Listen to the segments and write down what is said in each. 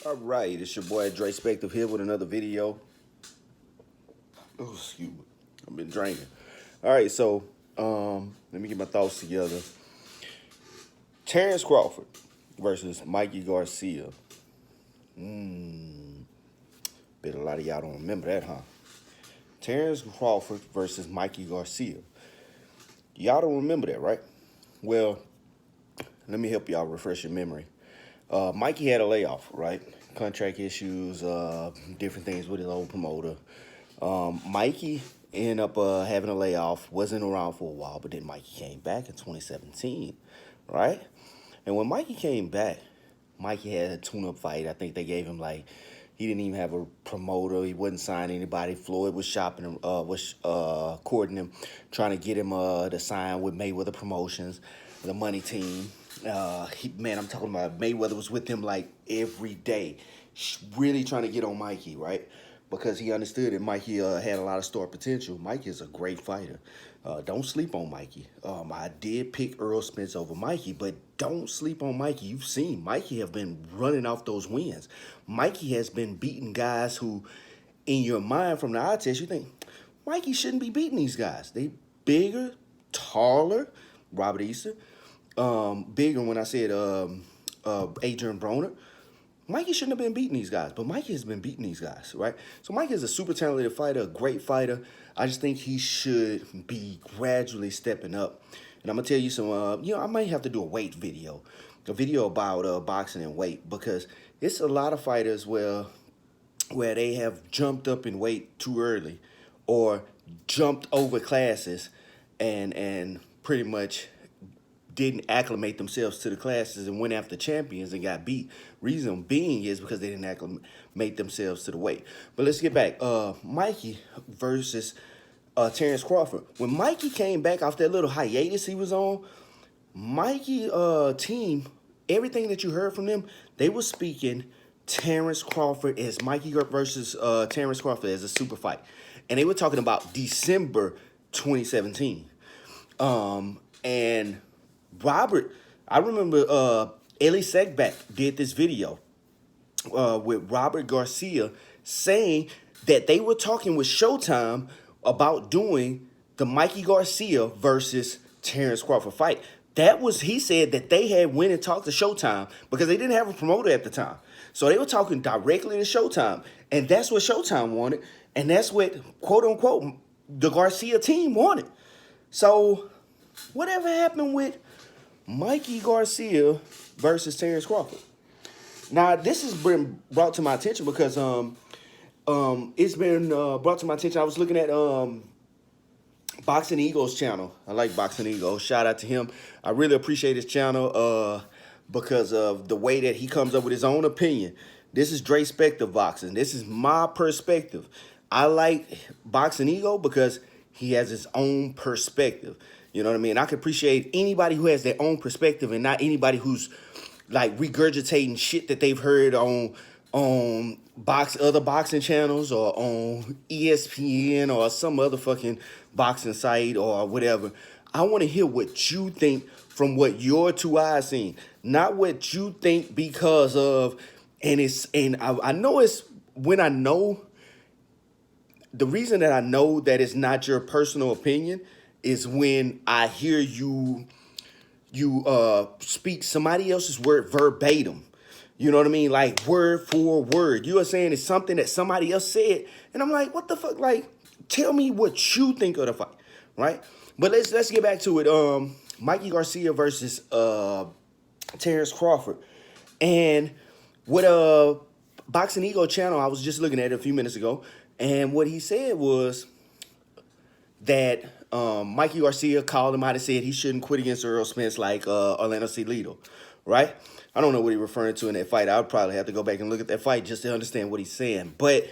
All right, it's your boy Dre Spective here with another video. Oh, excuse me, I've been drinking. All right, so let me get my thoughts together. Terrence Crawford versus Mikey Garcia. Bet a lot of y'all don't remember that, huh? Terrence Crawford versus Mikey Garcia. Y'all don't remember that, right? Well, let me help y'all refresh your memory. Mikey had a layoff, right? Contract issues, different things with his old promoter. Mikey ended up having a layoff, wasn't around for a while, but then Mikey came back in 2017, right? And when Mikey came back, Mikey had a tune-up fight. I think they gave him he didn't even have a promoter. He wasn't signing anybody. Floyd was shopping him, courting him, trying to get him to sign with Mayweather Promotions, the money team. I'm talking about Mayweather was with him like every day, really trying to get on Mikey, right? Because he understood that Mikey had a lot of star potential. Mikey is a great fighter. Don't sleep on Mikey. I did pick Earl Spence over Mikey, but don't sleep on Mikey. You've seen Mikey have been running off those wins. Mikey has been beating guys who, in your mind from the eye test, you think, Mikey shouldn't be beating these guys. They bigger, taller, Robert Easter, bigger when I said Adrian Broner. Mikey shouldn't have been beating these guys, but Mikey has been beating these guys, right? So Mikey is a super talented fighter, a great fighter. I just think he should be gradually stepping up. And I'm going to tell you some, I might have to do a video about boxing and weight, because it's a lot of fighters where they have jumped up in weight too early or jumped over classes and pretty much didn't acclimate themselves to the classes and went after champions and got beat. Reason being is because they didn't acclimate themselves to the weight. But let's get back. Mikey versus Terrence Crawford. When Mikey came back off that little hiatus he was on, Mikey team, everything that you heard from them, they were speaking Terrence Crawford as Mikey versus Terrence Crawford as a super fight. And they were talking about December 2017. And Robert, I remember Ellie Segback did this video with Robert Garcia saying that they were talking with Showtime about doing the Mikey Garcia versus Terrence Crawford fight. He said that they had went and talked to Showtime because they didn't have a promoter at the time. So they were talking directly to Showtime, and that's what Showtime wanted, and that's what, quote unquote, the Garcia team wanted. So whatever happened with Mikey Garcia versus Terrence Crawford? Now, this has been brought to my attention because it's been brought to my attention. I was looking at Boxing Eagle's channel. I like Boxing Eagle. Shout out to him. I really appreciate his channel because of the way that he comes up with his own opinion. This is Dre Spective Boxing. This is my perspective. I like Boxing Eagle because he has his own perspective. You know what I mean? I can appreciate anybody who has their own perspective and not anybody who's like regurgitating shit that they've heard on other boxing channels or on ESPN or some other fucking boxing site or whatever. I want to hear what you think from what your two eyes seen, not what you think because of. I know it's when I know. The reason that I know that it's not your personal opinion is when I hear you speak somebody else's word verbatim. You know what I mean? Like word for word. You are saying it's something that somebody else said. And I'm like, what the fuck? Like, tell me what you think of the fight, right? But let's get back to it. Mikey Garcia versus Terrence Crawford. And with Boxing Eagle channel, I was just looking at it a few minutes ago. And what he said was that Mikey Garcia called him out and said he shouldn't quit against Earl Spence like Orlando Salido, right? I don't know what he's referring to in that fight. I would probably have to go back and look at that fight just to understand what he's saying. But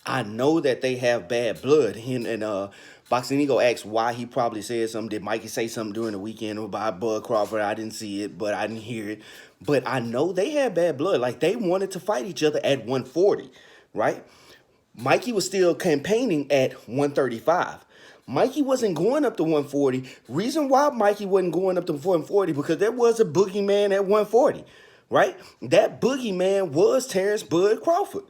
I know that they have bad blood. And Boxing Eagle asked why he probably said something. Did Mikey say something during the weekend about Bud Crawford? I didn't see it, but I didn't hear it. But I know they had bad blood. Like, they wanted to fight each other at 140, right? Mikey was still campaigning at 135. Mikey wasn't going up to 140. Reason why Mikey wasn't going up to 140 because there was a boogeyman at 140, right? That boogeyman was Terrence Bud Crawford,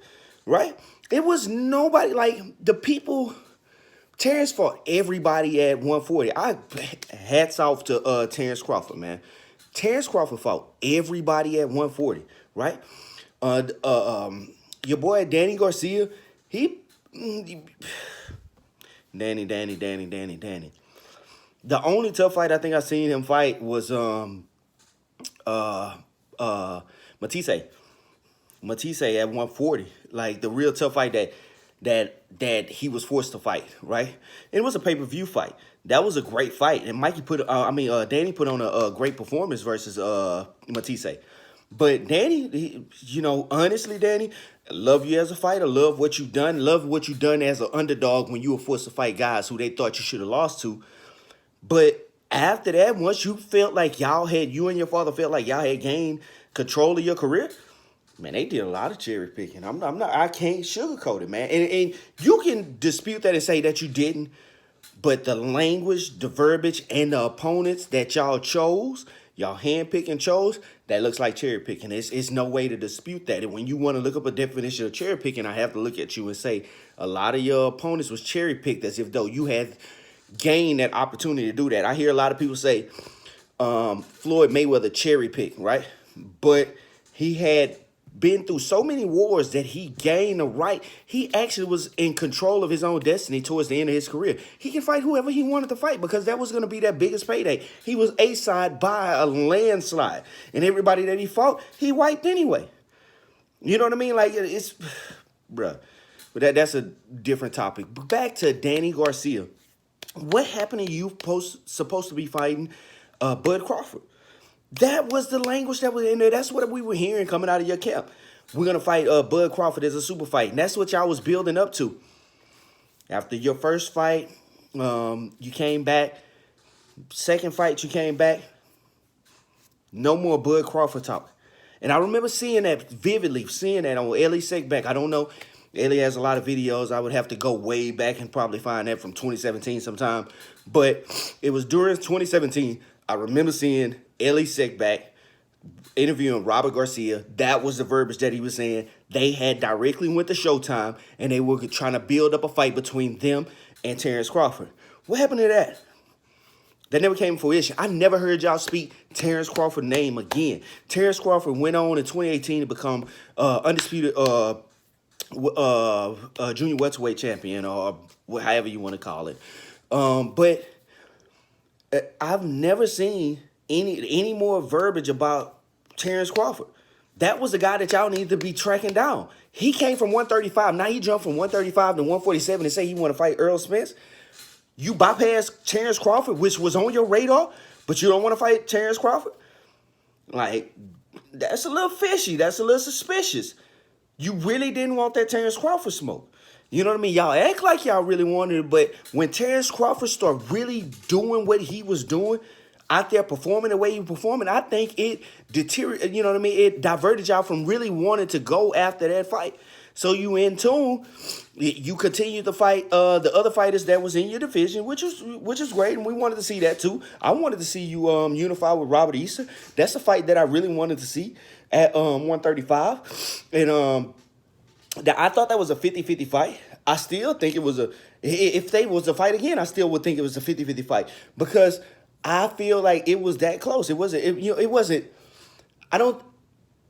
right? It was nobody like the people. Terrence fought everybody at 140. Hats off to Terrence Crawford, man. Terrence Crawford fought everybody at 140, right? Your boy Danny Garcia, he Danny. The only tough fight I think I seen him fight was uh Matisse. Matisse at 140. Like the real tough fight that he was forced to fight, right? And it was a pay-per-view fight. That was a great fight. And Danny put on a great performance versus Matisse. But Danny, honestly, Danny, love you as a fighter, love what you've done, love what you've done as an underdog when you were forced to fight guys who they thought you should have lost to. But after that, once you felt like you and your father felt like y'all had gained control of your career, man, they did a lot of cherry picking. I can't sugarcoat it, man. And you can dispute that and say that you didn't, but the language, the verbiage, and the opponents that y'all chose, y'all handpicked and chose, that looks like cherry picking. It's no way to dispute that. And when you want to look up a definition of cherry picking, I have to look at you and say a lot of your opponents was cherry picked as if though you had gained that opportunity to do that. I hear a lot of people say Floyd Mayweather cherry picked, right? But he had been through so many wars that he gained the right. He actually was in control of his own destiny towards the end of his career. He can fight whoever he wanted to fight because that was going to be that biggest payday. He was A-side by a landslide. And everybody that he fought, he wiped anyway. You know what I mean? Like, it's, bruh. But that's a different topic. But back to Danny Garcia. What happened to you supposed to be fighting Bud Crawford? That was the language that was in there. That's what we were hearing coming out of your camp. We're going to fight Bud Crawford as a super fight. And that's what y'all was building up to. After your first fight, you came back. Second fight, you came back. No more Bud Crawford talk. And I remember seeing that vividly, seeing that on Ellie Sekback. I don't know. Ellie has a lot of videos. I would have to go way back and probably find that from 2017 sometime. But it was during 2017. I remember seeing Ellie Sekback interviewing Robert Garcia. That was the verbiage that he was saying. They had directly went to Showtime, and they were trying to build up a fight between them and Terrence Crawford. What happened to that? That never came to fruition. I never heard y'all speak Terrence Crawford's name again. Terrence Crawford went on in 2018 to become undisputed junior welterweight champion, or however you want to call it. But I've never seen any more verbiage about Terrence Crawford. That was the guy that y'all need to be tracking down. He came from 135. Now he jumped from 135 to 147 and say he want to fight Earl Spence. You bypassed Terrence Crawford, which was on your radar, but you don't want to fight Terrence Crawford? Like, that's a little fishy. That's a little suspicious. You really didn't want that Terrence Crawford smoke. You know what I mean? Y'all act like y'all really wanted it, but when Terrence Crawford started really doing what he was doing, out there performing the way he was performing, I think it deteriorated, you know what I mean? It diverted y'all from really wanting to go after that fight. So you in tune, you continue to fight the other fighters that was in your division, which is great, and we wanted to see that too. I wanted to see you unify with Robert Easter. That's a fight that I really wanted to see at 135. And I thought that was a 50-50 fight. I still think it was if they was a fight again, I still would think it was a 50-50 fight because I feel like it was that close. It wasn't. It wasn't. I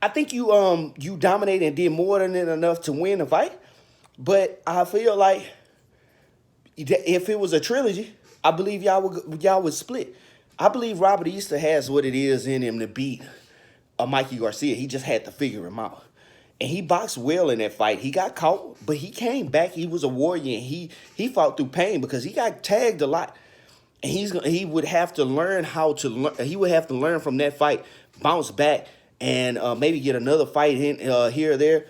think you dominated and did more than enough to win the fight, but I feel like if it was a trilogy, I believe y'all would split. I believe Robert Easter has what it is in him to beat Mikey Garcia. He just had to figure him out. And he boxed well in that fight. He got caught, but he came back. He was a warrior, and he fought through pain because he got tagged a lot. And he would have to learn how to learn. He would have to learn from that fight, bounce back, and maybe get another fight in here or there,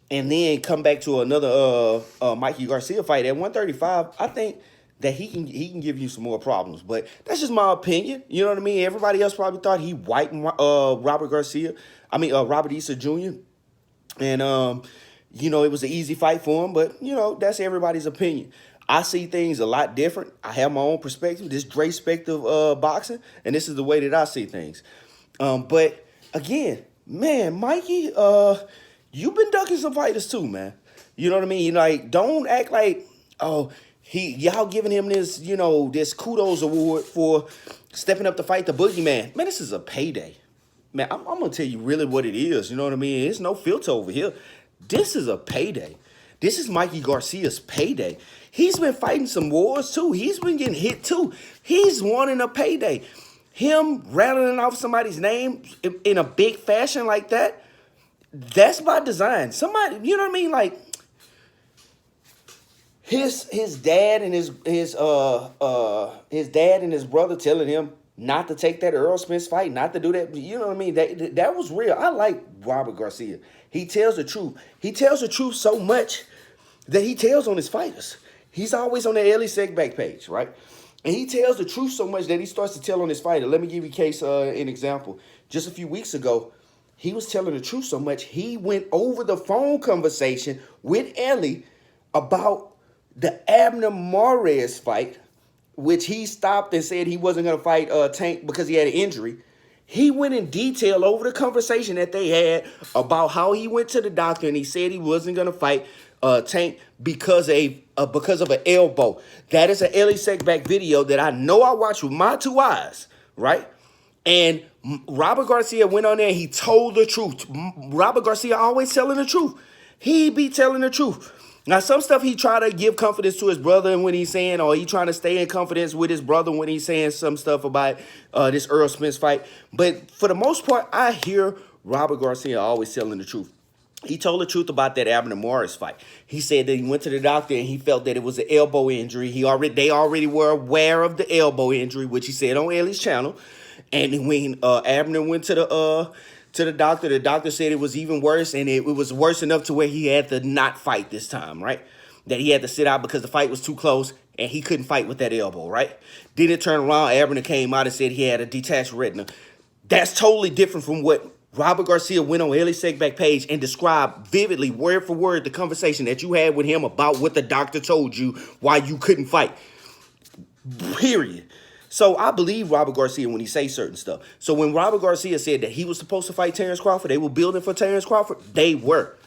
and then come back to another Mikey Garcia fight at 135. I think that he can give you some more problems, but that's just my opinion. You know what I mean? Everybody else probably thought he wiped Robert Easter Jr. And it was an easy fight for him, but that's everybody's opinion. I see things a lot different. I have my own perspective. This perspective of boxing, and this is the way that I see things. But again, man, Mikey, you've been ducking some fighters too, man. You know what I mean? Like, don't act like, oh, y'all giving him this, this kudos award for stepping up to fight the boogeyman. Man, this is a payday. Man, I'm gonna tell you really what it is. You know what I mean? It's no filter over here. This is a payday. This is Mikey Garcia's payday. He's been fighting some wars too. He's been getting hit too. He's wanting a payday. Him rattling off somebody's name in a big fashion like that, that's by design. Somebody, you know what I mean? Like, his dad and his dad and his brother telling him not to take that Earl Spence fight, not to do that. You know what I mean? That was real. I like Robert Garcia. He tells the truth. He tells the truth so much that he tells on his fighters. He's always on the Ellie Segback page, right? And he tells the truth so much that he starts to tell on his fighter. Let me give you an example. Just a few weeks ago, he was telling the truth so much, he went over the phone conversation with Ellie about the Abner Mares fight, which he stopped and said he wasn't going to fight Tank because he had an injury. He went in detail over the conversation that they had about how he went to the doctor and he said he wasn't going to fight Tank because of an elbow. That is an Ellie Segback video that I know I watched with my two eyes, right? And Robert Garcia went on there and he told the truth. Robert Garcia always telling the truth. He be telling the truth. Now, some stuff he try to give confidence to his brother when he's saying, or he trying to stay in confidence with his brother when he's saying some stuff about this Earl Spence fight. But for the most part, I hear Robert Garcia always telling the truth. He told the truth about that Abner Morris fight. He said that he went to the doctor and he felt that it was an elbow injury. They already were aware of the elbow injury, which he said on Ellie's channel. And when Abner went to the doctor said it was even worse, and it was worse enough to where he had to not fight this time, right? That he had to sit out because the fight was too close and he couldn't fight with that elbow, right? Then it turned around, Abner came out and said he had a detached retina. That's totally different from what Robert Garcia went on Ellie Segback page and described vividly, word for word, the conversation that you had with him about what the doctor told you why you couldn't fight. Period. So I believe Robert Garcia when he says certain stuff. So when Robert Garcia said that he was supposed to fight Terrence Crawford, they were building for Terrence Crawford, they were.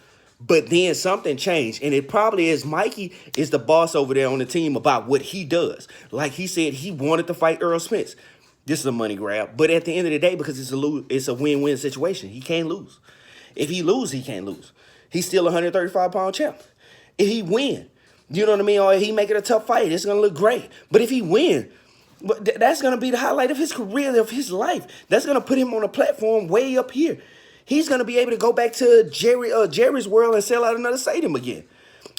But then something changed, and it probably is Mikey is the boss over there on the team about what he does. Like he said, he wanted to fight Earl Spence. This is a money grab. But at the end of the day, because it's a win-win situation, he can't lose. If he lose, he can't lose. He's still a 135-pound champ. If he win, you know what I mean, or if he make it a tough fight, it's going to look great. But if he win, that's going to be the highlight of his career, of his life. That's going to put him on a platform way up here. He's going to be able to go back to Jerry's world and sell out another stadium again.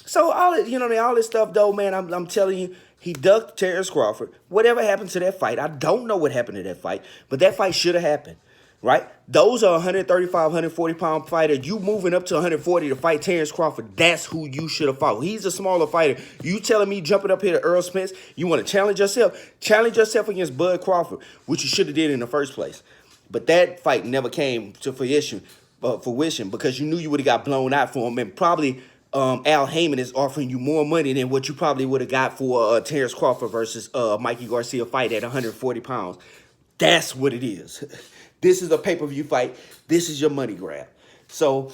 So all this stuff, though, man, I'm telling you, he ducked Terrence Crawford. Whatever happened to that fight, I don't know what happened to that fight, but that fight should have happened, right? Those are 135, 140-pound fighter. You moving up to 140 to fight Terrence Crawford, that's who you should have fought. He's a smaller fighter. You telling me jumping up here to Earl Spence, you want to challenge yourself? Challenge yourself against Bud Crawford, which you should have did in the first place. But that fight never came to fruition because you knew you would have got blown out for him, and probably Al Heyman is offering you more money than what you probably would have got for Terrence Crawford versus Mikey Garcia fight at 140 pounds. That's what it is. This is a pay-per-view fight. This is your money grab. So,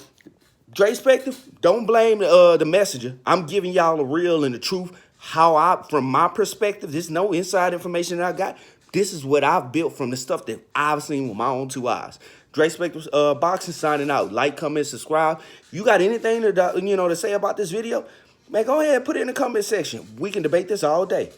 Dre Spector, don't blame the messenger. I'm giving y'all the real and the truth. From my perspective, there's no inside information that I got. This is what I've built from the stuff that I've seen with my own two eyes. Dre Spector's Boxing signing out. Like, comment, subscribe. You got anything to say about this video? Man, go ahead and put it in the comment section. We can debate this all day.